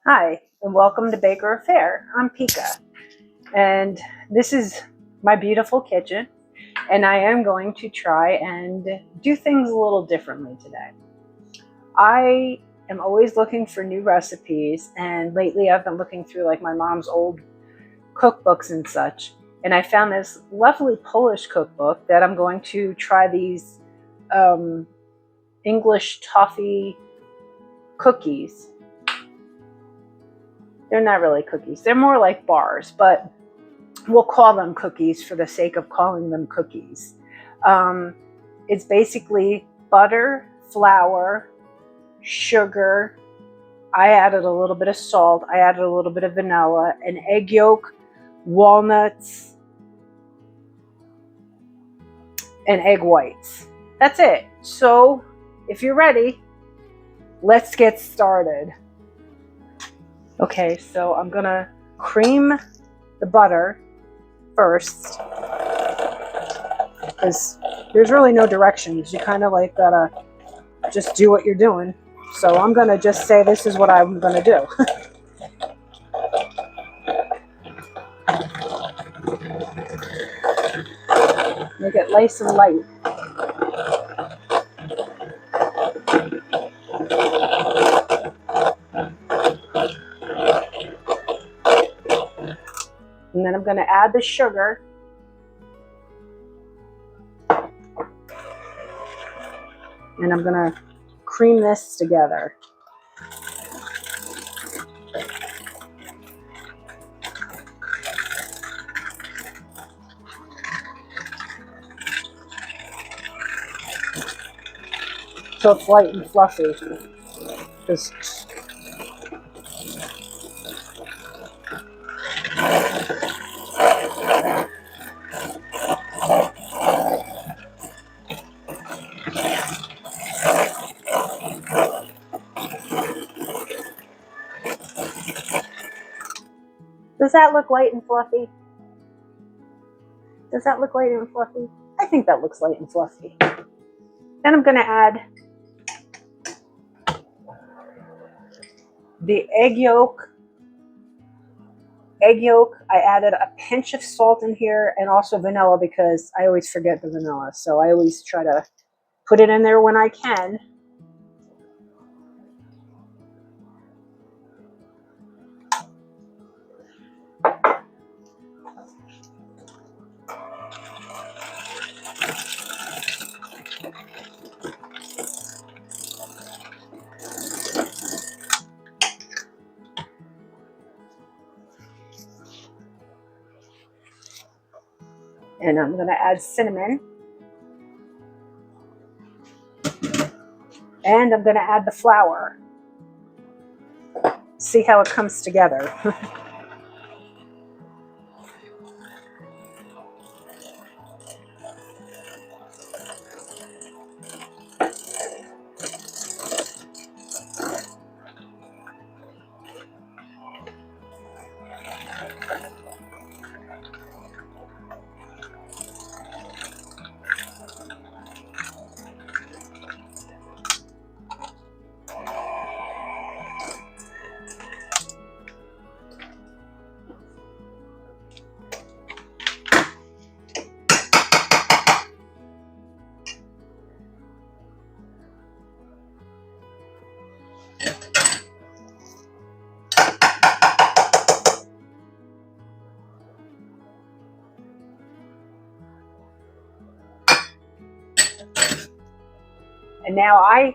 Hi, and welcome to Baker Affair. I'm Pika, and this is my beautiful kitchen, and I am going to try and do things a little differently today. I am always looking for new recipes, and lately I've been looking through like my mom's old cookbooks and such, and I found this lovely Polish cookbook that I'm going to try these English Toffee cookies. They're not really cookies. They're more like bars, but we'll call them cookies for the sake of calling them cookies. It's basically butter, flour, sugar. I added a little bit of salt. I added a little bit of vanilla, an egg yolk, walnuts, and egg whites. That's it. So if you're ready, let's get started. Okay, so I'm gonna cream the butter first, because there's really no directions. You kind of like gotta just do what you're doing. So I'm gonna just say this is what I'm gonna do. Make it nice and light. And then I'm gonna add the sugar. And I'm gonna cream this together. So it's light and fluffy. Just does that look light and fluffy? Does that look light and fluffy? I think that looks light and fluffy. Then I'm gonna add the egg yolk. I added a pinch of salt in here and also vanilla because I always forget the vanilla. So I always try to put it in there when I can. And I'm going to add cinnamon. And I'm going to add the flour. See how it comes together. And now I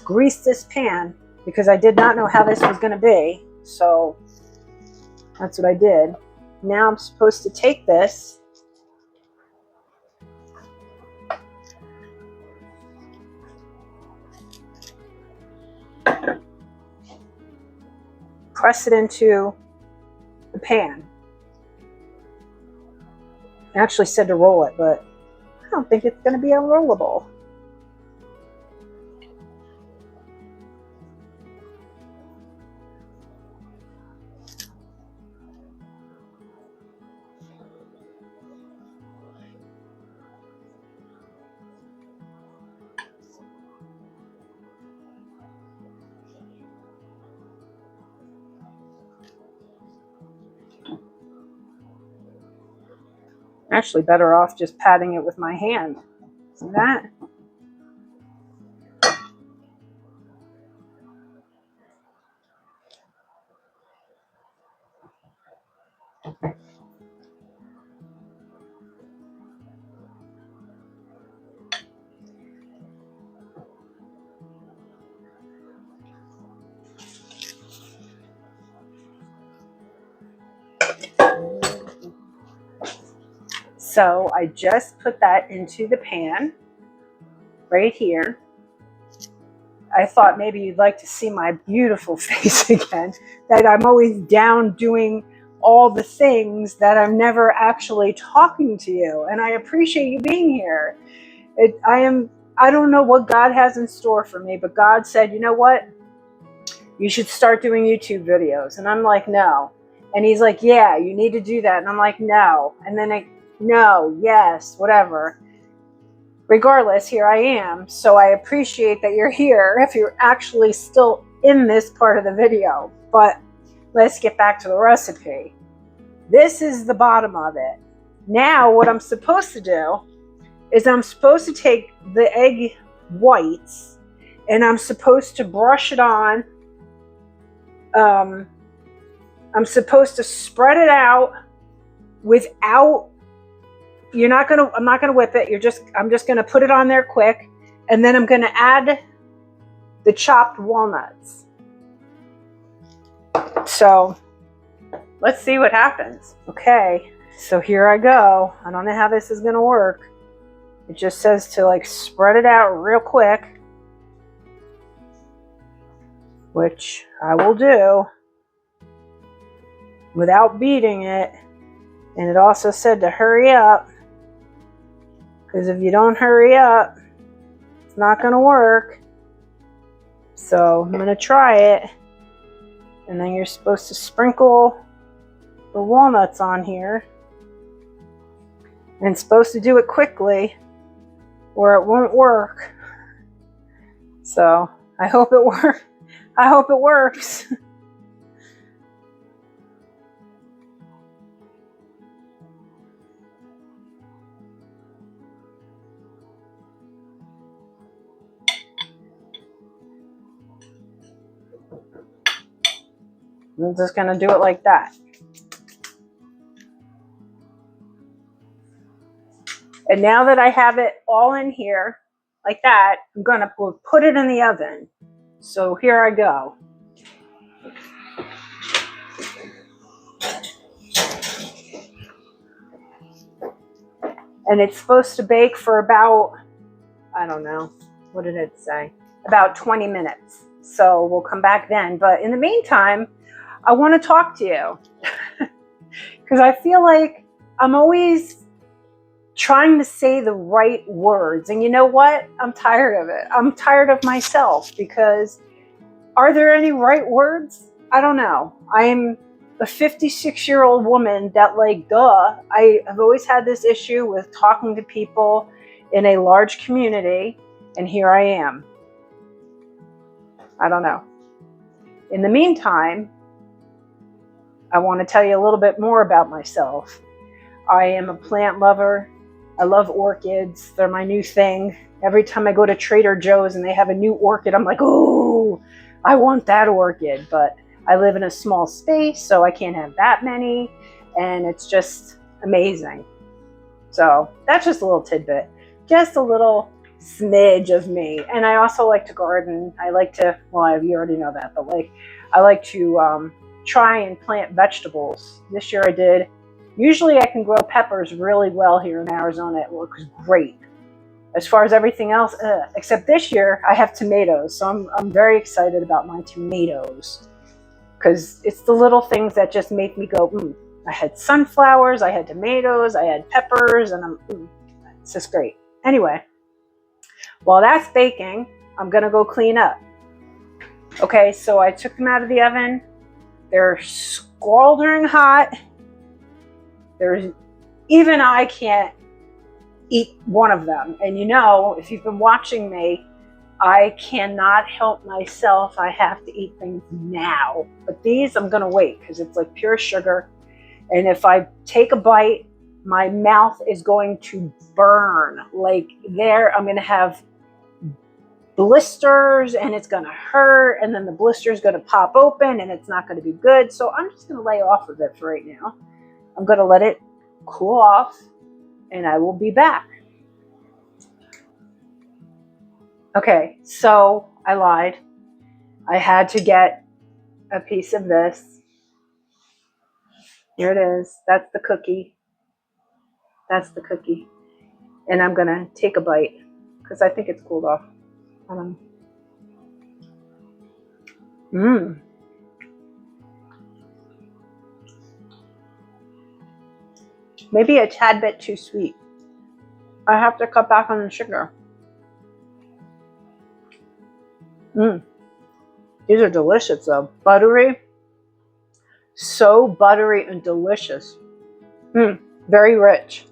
greased this pan because I did not know how this was going to be. So that's what I did. Now I'm supposed to take this press it into the pan. I actually said to roll it, but I don't think it's going to be unrollable. Actually, better off just patting it with my hand. See that? So I just put that into the pan right here. I thought maybe you'd like to see my beautiful face again, that I'm always down doing all the things that I'm never actually talking to you. And I appreciate you being here. I don't know what God has in store for me, but God said, you know what? You should start doing YouTube videos. And I'm like, no. And he's like, yeah, you need to do that. And I'm like, no. And then no, yes, whatever. Regardless, here I am. So I appreciate that you're here if you're actually still in this part of the video. But let's get back to the recipe. This is the bottom of it. Now what I'm supposed to do is I'm supposed to take the egg whites and I'm supposed to brush it on. I'm supposed to spread it out without, I'm not gonna whip it. I'm just gonna put it on there quick, and then I'm gonna add the chopped walnuts. So let's see what happens. Okay, so here I go. I don't know how this is gonna work. It just says to like spread it out real quick, which I will do without beating it. And it also said to hurry up, because if you don't hurry up, it's not going to work. So I'm going to try it. And then you're supposed to sprinkle the walnuts on here. And it's supposed to do it quickly, or it won't work. So I hope it works. I hope it works. I'm just going to do it like that. And now that I have it all in here, like that, I'm going to put it in the oven. So here I go. And it's supposed to bake for about, I don't know, what did it say? About 20 minutes. So we'll come back then. But in the meantime, I want to talk to you because I feel like I'm always trying to say the right words. And you know what? I'm tired of it. I'm tired of myself, because are there any right words? I don't know. I'm a 56-year-old woman that, like, duh. I have always had this issue with talking to people in a large community, and here I am. I don't know. In the meantime, I want to tell you a little bit more about myself. I am a plant lover. I love orchids. They're my new thing. Every time I go to Trader Joe's and they have a new orchid, I'm like, ooh, I want that orchid. But I live in a small space, so I can't have that many. And it's just amazing. So that's just a little tidbit. Just a little smidge of me. And I also like to garden. I like to, well, you already know that, but like, I like to try and plant vegetables. This year I did. Usually I can grow peppers really well here in Arizona. It works great. As far as everything else, except this year I have tomatoes. So I'm very excited about my tomatoes, because it's the little things that just make me go, I had sunflowers, I had tomatoes, I had peppers, and it's just great. Anyway, while that's baking, I'm gonna go clean up. Okay, so I took them out of the oven. They're scalding hot. Even I can't eat one of them. And you know, if you've been watching me, I cannot help myself. I have to eat things now. But these I'm gonna wait, because it's like pure sugar. And if I take a bite, my mouth is going to burn. Like there, I'm going to have blisters and it's going to hurt, and then the blister is going to pop open and it's not going to be good. So I'm just going to lay off of it for right now. I'm going to let it cool off and I will be back. Okay, so I lied. I had to get a piece of this. Here it is. That's the cookie. That's the cookie. And I'm going to take a bite because I think it's cooled off. Maybe a tad bit too sweet. I have to cut back on the sugar. These are delicious though. Buttery. So buttery and delicious. Very rich.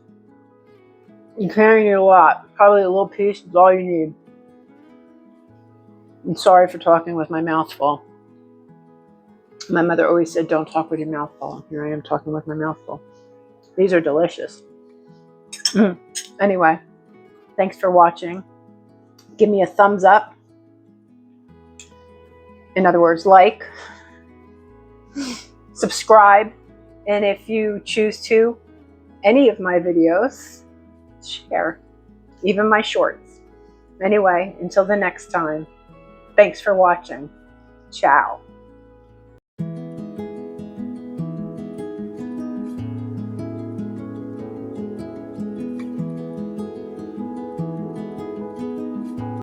You can't eat a lot. Probably a little piece is all you need. I'm sorry for talking with my mouth full. My mother always said, don't talk with your mouth full. Here I am talking with my mouth full. These are delicious. Anyway, thanks for watching. Give me a thumbs up. In other words, like. Subscribe. And if you choose to, any of my videos, share. Even my shorts. Anyway, until the next time. Thanks for watching. Ciao.